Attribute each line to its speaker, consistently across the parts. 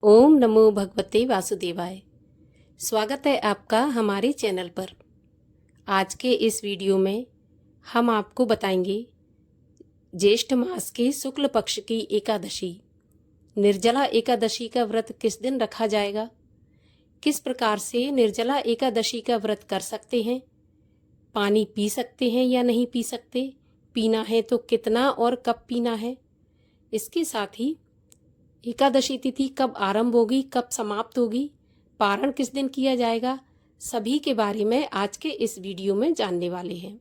Speaker 1: ओम नमो भगवते वासुदेवाय। स्वागत है आपका हमारे चैनल पर। आज के इस वीडियो में हम आपको बताएंगे ज्येष्ठ मास के शुक्ल पक्ष की एकादशी निर्जला एकादशी का व्रत किस दिन रखा जाएगा, किस प्रकार से निर्जला एकादशी का व्रत कर सकते हैं, पानी पी सकते हैं या नहीं पी सकते, पीना है तो कितना और कब पीना है, इसके साथ ही एकादशी तिथि कब आरंभ होगी, कब समाप्त होगी, पारण किस दिन किया जाएगा, सभी के बारे में आज के इस वीडियो में जानने वाले हैं।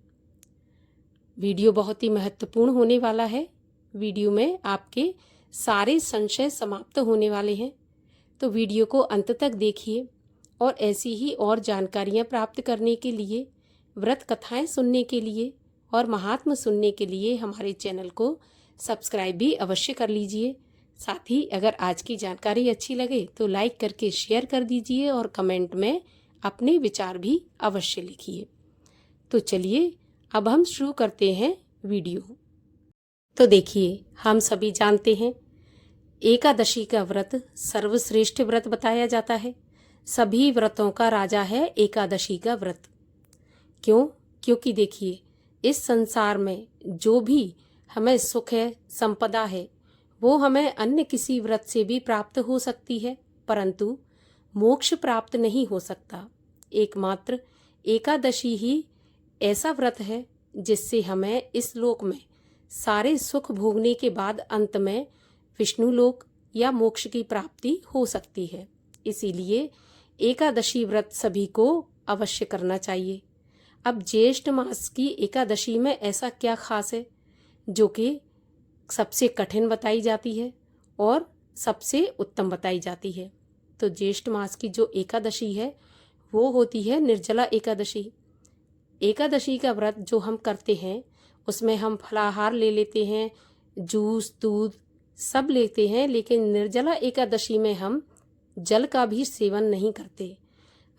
Speaker 1: वीडियो बहुत ही महत्वपूर्ण होने वाला है। वीडियो में आपके सारे संशय समाप्त होने वाले हैं, तो वीडियो को अंत तक देखिए और ऐसी ही और जानकारियां प्राप्त करने के लिए, व्रत कथाएं सुनने के लिए और महात्म सुनने के लिए हमारे चैनल को सब्सक्राइब भी अवश्य कर लीजिए। साथ ही अगर आज की जानकारी अच्छी लगे तो लाइक करके शेयर कर दीजिए और कमेंट में अपने विचार भी अवश्य लिखिए। तो चलिए अब हम शुरू करते हैं वीडियो। तो देखिए, हम सभी जानते हैं एकादशी का व्रत सर्वश्रेष्ठ व्रत बताया जाता है। सभी व्रतों का राजा है एकादशी का व्रत। क्यों? क्योंकि देखिए, इस संसार में जो भी हमें सुख है, संपदा है, वो हमें अन्य किसी व्रत से भी प्राप्त हो सकती है, परंतु मोक्ष प्राप्त नहीं हो सकता। एकमात्र एकादशी ही ऐसा व्रत है जिससे हमें इस लोक में सारे सुख भोगने के बाद अंत में विष्णु लोक या मोक्ष की प्राप्ति हो सकती है। इसीलिए एकादशी व्रत सभी को अवश्य करना चाहिए। अब ज्येष्ठ मास की एकादशी में ऐसा क्या खास है जो कि सबसे कठिन बताई जाती है और सबसे उत्तम बताई जाती है? तो ज्येष्ठ मास की जो एकादशी है वो होती है निर्जला एकादशी। एकादशी का व्रत जो हम करते हैं उसमें हम फलाहार ले लेते हैं, जूस दूध सब लेते हैं, लेकिन निर्जला एकादशी में हम जल का भी सेवन नहीं करते,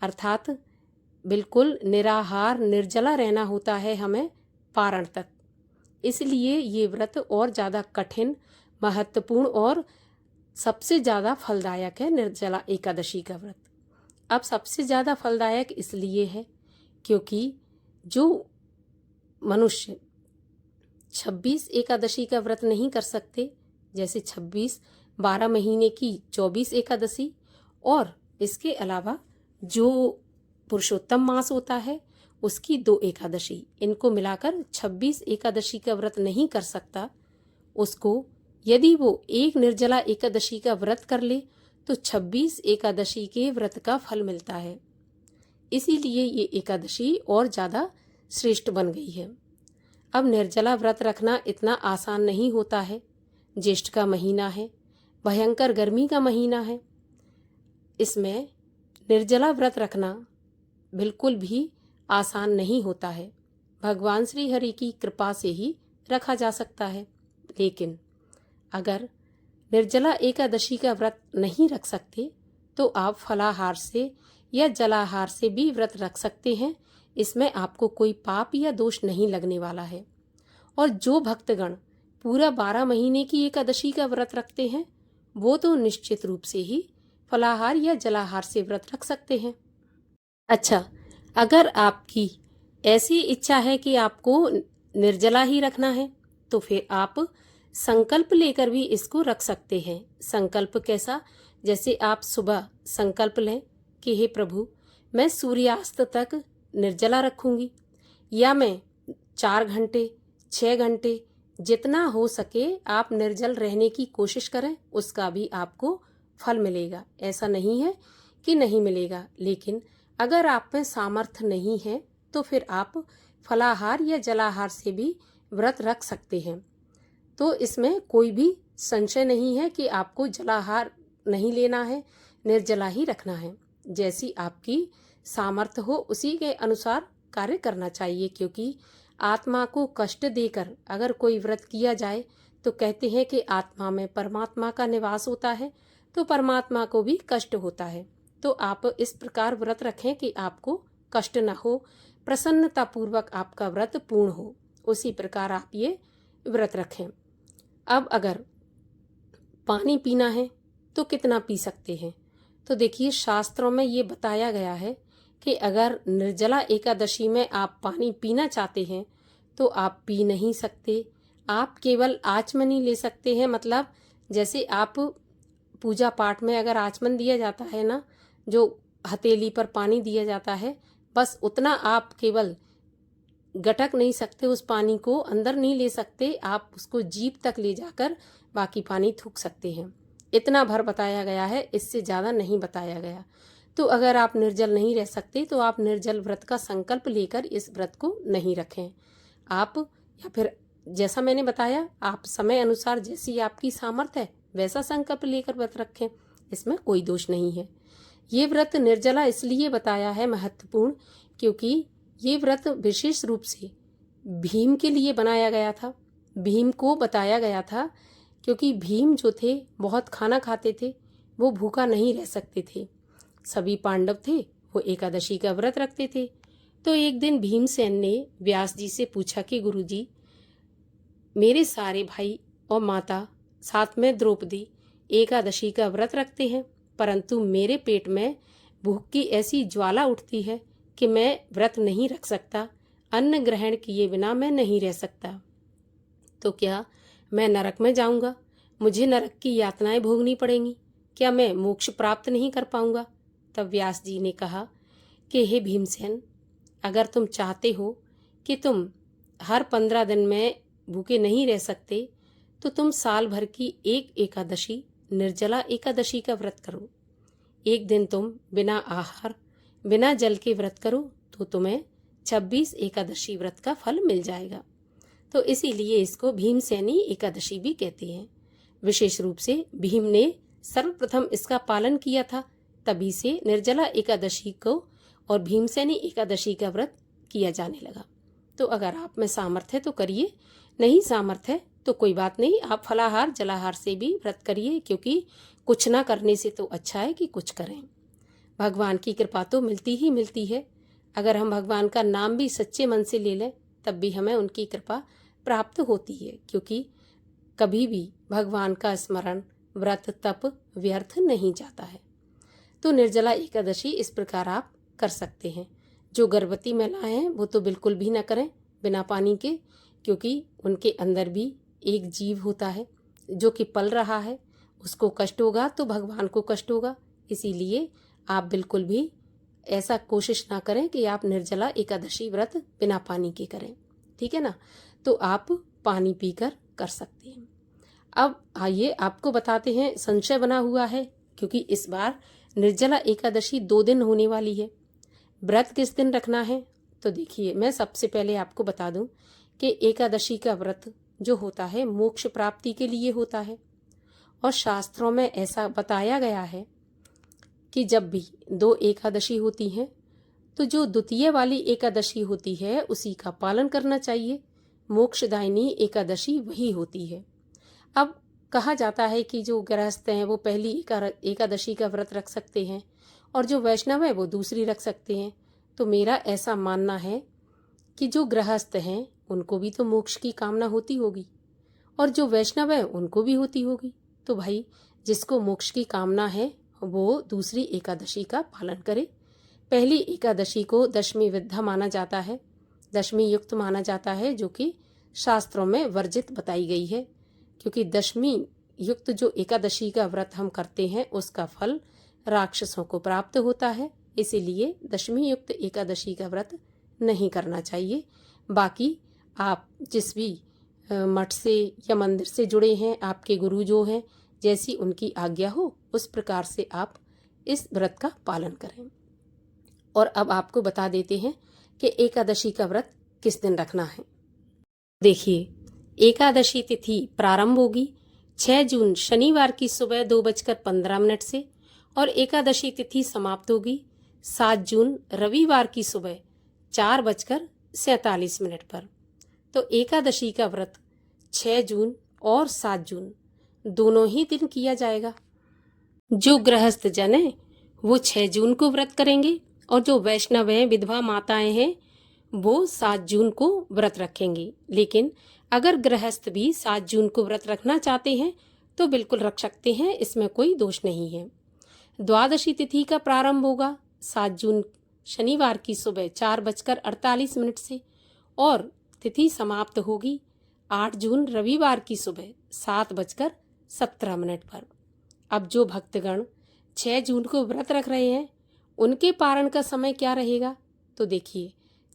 Speaker 1: अर्थात बिल्कुल निराहार निर्जला रहना होता है हमें पारण तक। इसलिए ये व्रत और ज़्यादा कठिन, महत्वपूर्ण और सबसे ज़्यादा फलदायक है निर्जला एकादशी का व्रत। अब सबसे ज़्यादा फलदायक इसलिए है क्योंकि जो मनुष्य 26 एकादशी का व्रत नहीं कर सकते, जैसे 26 12 महीने की 24 एकादशी, और इसके अलावा जो पुरुषोत्तम मास होता है उसकी 2 एकादशी, इनको मिलाकर 26 एकादशी का व्रत नहीं कर सकता, उसको यदि वो एक निर्जला एकादशी का व्रत कर ले तो 26 एकादशी के व्रत का फल मिलता है। इसीलिए ये एकादशी और ज़्यादा श्रेष्ठ बन गई है। अब निर्जला व्रत रखना इतना आसान नहीं होता है। ज्येष्ठ का महीना है, भयंकर गर्मी का महीना है, इसमें निर्जला व्रत रखना बिल्कुल भी आसान नहीं होता है। भगवान श्री हरि की कृपा से ही रखा जा सकता है। लेकिन अगर निर्जला एकादशी का व्रत नहीं रख सकते तो आप फलाहार से या जलाहार से भी व्रत रख सकते हैं। इसमें आपको कोई पाप या दोष नहीं लगने वाला है। और जो भक्तगण पूरा 12 महीने की एकादशी का व्रत रखते हैं वो तो निश्चित रूप से ही फलाहार या जलाहार से व्रत रख सकते हैं। अच्छा, अगर आपकी ऐसी इच्छा है कि आपको निर्जला ही रखना है तो फिर आप संकल्प लेकर भी इसको रख सकते हैं। संकल्प कैसा? जैसे आप सुबह संकल्प लें कि हे प्रभु, मैं सूर्यास्त तक निर्जला रखूंगी, या मैं 4 घंटे 6 घंटे जितना हो सके आप निर्जल रहने की कोशिश करें, उसका भी आपको फल मिलेगा। ऐसा नहीं है कि नहीं मिलेगा, लेकिन अगर आप में सामर्थ्य नहीं है तो फिर आप फलाहार या जलाहार से भी व्रत रख सकते हैं। तो इसमें कोई भी संशय नहीं है कि आपको जलाहार नहीं लेना है, निर्जला ही रखना है। जैसी आपकी सामर्थ्य हो उसी के अनुसार कार्य करना चाहिए, क्योंकि आत्मा को कष्ट देकर अगर कोई व्रत किया जाए तो कहते हैं कि आत्मा में परमात्मा का निवास होता है, तो परमात्मा को भी कष्ट होता है। तो आप इस प्रकार व्रत रखें कि आपको कष्ट न हो, प्रसन्नता पूर्वक आपका व्रत पूर्ण हो। उसी प्रकार आप ये व्रत रखें। अब अगर पानी पीना है तो कितना पी सकते हैं। तो देखिए शास्त्रों में ये बताया गया है कि अगर निर्जला एकादशी में आप पानी पीना चाहते हैं तो आप पी नहीं सकते। आप केवल आचमनी ले सकते हैं, मतलब जैसे आप पूजा पाठ में अगर आचमन दिया जाता है ना, जो हथेली पर पानी दिया जाता है, बस उतना आप केवल गटक नहीं सकते, उस पानी को अंदर नहीं ले सकते, आप उसको जीभ तक ले जाकर बाकी पानी थूक सकते हैं। इतना भर बताया गया है, इससे ज़्यादा नहीं बताया गया। तो अगर आप निर्जल नहीं रह सकते तो आप निर्जल व्रत का संकल्प लेकर इस व्रत को नहीं रखें। आप या फिर जैसा मैंने बताया, आप समय अनुसार जैसी आपकी सामर्थ्य है वैसा संकल्प लेकर व्रत रखें, इसमें कोई दोष नहीं है। ये व्रत निर्जला इसलिए बताया है महत्वपूर्ण, क्योंकि ये व्रत विशेष रूप से भीम के लिए बनाया गया था। भीम को बताया गया था क्योंकि भीम जो थे बहुत खाना खाते थे, वो भूखा नहीं रह सकते थे। सभी पांडव थे वो एकादशी का व्रत रखते थे। तो एक दिन भीमसेन ने व्यास जी से पूछा कि गुरुजी, मेरे सारे भाई और माता साथ में द्रौपदी एकादशी का व्रत रखते हैं, परंतु मेरे पेट में भूख की ऐसी ज्वाला उठती है कि मैं व्रत नहीं रख सकता, अन्न ग्रहण किए बिना मैं नहीं रह सकता। तो क्या मैं नरक में जाऊंगा? मुझे नरक की यातनाएं भोगनी पड़ेंगी? क्या मैं मोक्ष प्राप्त नहीं कर पाऊंगा? तब व्यास जी ने कहा कि हे भीमसेन, अगर तुम चाहते हो कि तुम हर 15 दिन में भूखे नहीं रह सकते तो तुम साल भर की एक एकादशी निर्जला एकादशी का व्रत करो। एक दिन तुम बिना आहार बिना जल के व्रत करो तो तुम्हें 26 एकादशी व्रत का फल मिल जाएगा। तो इसीलिए इसको भीमसेनी एकादशी भी कहते हैं। विशेष रूप से भीम ने सर्वप्रथम इसका पालन किया था, तभी से निर्जला एकादशी को और भीमसेनी एकादशी का व्रत किया जाने लगा। तो अगर आप में सामर्थ्य तो करिए, नहीं सामर्थ्य तो कोई बात नहीं, आप फलाहार जलाहार से भी व्रत करिए, क्योंकि कुछ ना करने से तो अच्छा है कि कुछ करें। भगवान की कृपा तो मिलती ही मिलती है। अगर हम भगवान का नाम भी सच्चे मन से ले लें तब भी हमें उनकी कृपा प्राप्त होती है, क्योंकि कभी भी भगवान का स्मरण व्रत तप व्यर्थ नहीं जाता है। तो निर्जला एकादशी इस प्रकार आप कर सकते हैं। जो गर्भवती महिलाएं हैं वो तो बिल्कुल भी ना करें बिना पानी के, क्योंकि उनके अंदर भी एक जीव होता है जो कि पल रहा है, उसको कष्ट होगा तो भगवान को कष्ट होगा। इसीलिए आप बिल्कुल भी ऐसा कोशिश ना करें कि आप निर्जला एकादशी व्रत बिना पानी के करें, ठीक है ना। तो आप पानी पीकर कर सकते हैं। अब आइए आपको बताते हैं, संशय बना हुआ है क्योंकि इस बार निर्जला एकादशी 2 दिन होने वाली है। व्रत किस दिन रखना है? तो देखिए, मैं सबसे पहले आपको बता दूं कि एकादशी का व्रत जो होता है मोक्ष प्राप्ति के लिए होता है, और शास्त्रों में ऐसा बताया गया है कि जब भी 2 एकादशी होती हैं तो जो द्वितीय वाली एकादशी होती है उसी का पालन करना चाहिए। मोक्षदायिनी एकादशी वही होती है। अब कहा जाता है कि जो गृहस्थ हैं वो पहली एकादशी का व्रत रख सकते हैं और जो वैष्णव है वो दूसरी रख सकते हैं। तो मेरा ऐसा मानना है कि जो गृहस्थ हैं उनको भी तो मोक्ष की कामना होती होगी और जो वैष्णव है उनको भी होती होगी। तो भाई, जिसको मोक्ष की कामना है वो दूसरी एकादशी का पालन करे। पहली एकादशी को दशमी विद्या माना जाता है, दशमी युक्त माना जाता है, जो कि शास्त्रों में वर्जित बताई गई है, क्योंकि दशमी युक्त जो एकादशी का व्रत हम करते हैं उसका फल राक्षसों को प्राप्त होता है। इसीलिए दशमी युक्त एकादशी का व्रत नहीं करना चाहिए। बाकी आप जिस भी मठ से या मंदिर से जुड़े हैं, आपके गुरु जो हैं, जैसी उनकी आज्ञा हो उस प्रकार से आप इस व्रत का पालन करें। और अब आपको बता देते हैं कि एकादशी का व्रत किस दिन रखना है। देखिए, एकादशी तिथि प्रारंभ होगी 6 जून शनिवार की सुबह 2:15 से और एकादशी तिथि समाप्त होगी 7 जून रविवार की सुबह 4:47 पर। तो एकादशी का व्रत 6 जून और 7 जून दोनों ही दिन किया जाएगा। जो गृहस्थ जन है वो 6 जून को व्रत करेंगे और जो वैष्णव हैं, विधवा माताएं हैं, वो 7 जून को व्रत रखेंगे। लेकिन अगर गृहस्थ भी 7 जून को व्रत रखना चाहते हैं तो बिल्कुल रख सकते हैं, इसमें कोई दोष नहीं है। द्वादशी तिथि का प्रारंभ होगा 7 जून शनिवार की सुबह 4:48 से और तिथि समाप्त होगी 8 जून रविवार की सुबह 7:17 पर। अब जो भक्तगण 6 जून को व्रत रख रहे हैं उनके पारण का समय क्या रहेगा? तो देखिए,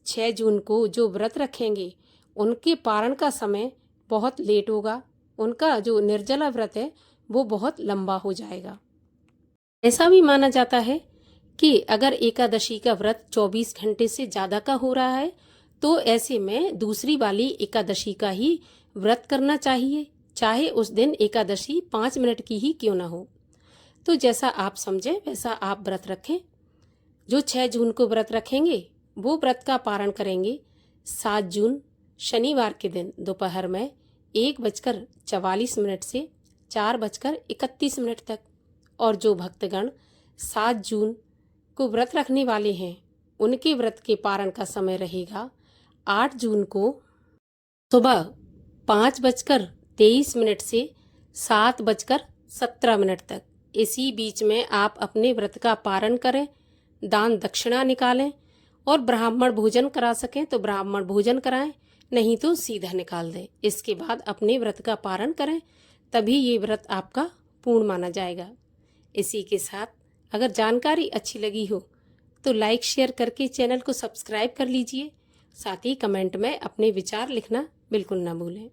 Speaker 1: 6 जून को जो व्रत रखेंगे उनके पारण का समय बहुत लेट होगा। उनका जो निर्जला व्रत है वो बहुत लंबा हो जाएगा। ऐसा भी माना जाता है कि अगर एकादशी का व्रत 24 घंटे से ज़्यादा का हो रहा है तो ऐसे में दूसरी वाली एकादशी का ही व्रत करना चाहिए, चाहे उस दिन एकादशी 5 मिनट की ही क्यों ना हो। तो जैसा आप समझें वैसा आप व्रत रखें। जो 6 जून को व्रत रखेंगे वो व्रत का पारण करेंगे 7 जून शनिवार के दिन दोपहर में 1:44 से 4:31 तक। और जो भक्तगण 7 जून को व्रत रखने वाले हैं उनके व्रत के पारण का समय रहेगा 8 जून को सुबह 5:23 से 7:17 तक। इसी बीच में आप अपने व्रत का पारण करें, दान दक्षिणा निकालें और ब्राह्मण भोजन करा सकें तो ब्राह्मण भोजन कराएं, नहीं तो सीधा निकाल दें। इसके बाद अपने व्रत का पारण करें, तभी ये व्रत आपका पूर्ण माना जाएगा। इसी के साथ अगर जानकारी अच्छी लगी हो तो लाइक शेयर करके चैनल को सब्सक्राइब कर लीजिए। साथ ही कमेंट में अपने विचार लिखना बिल्कुल ना भूलें।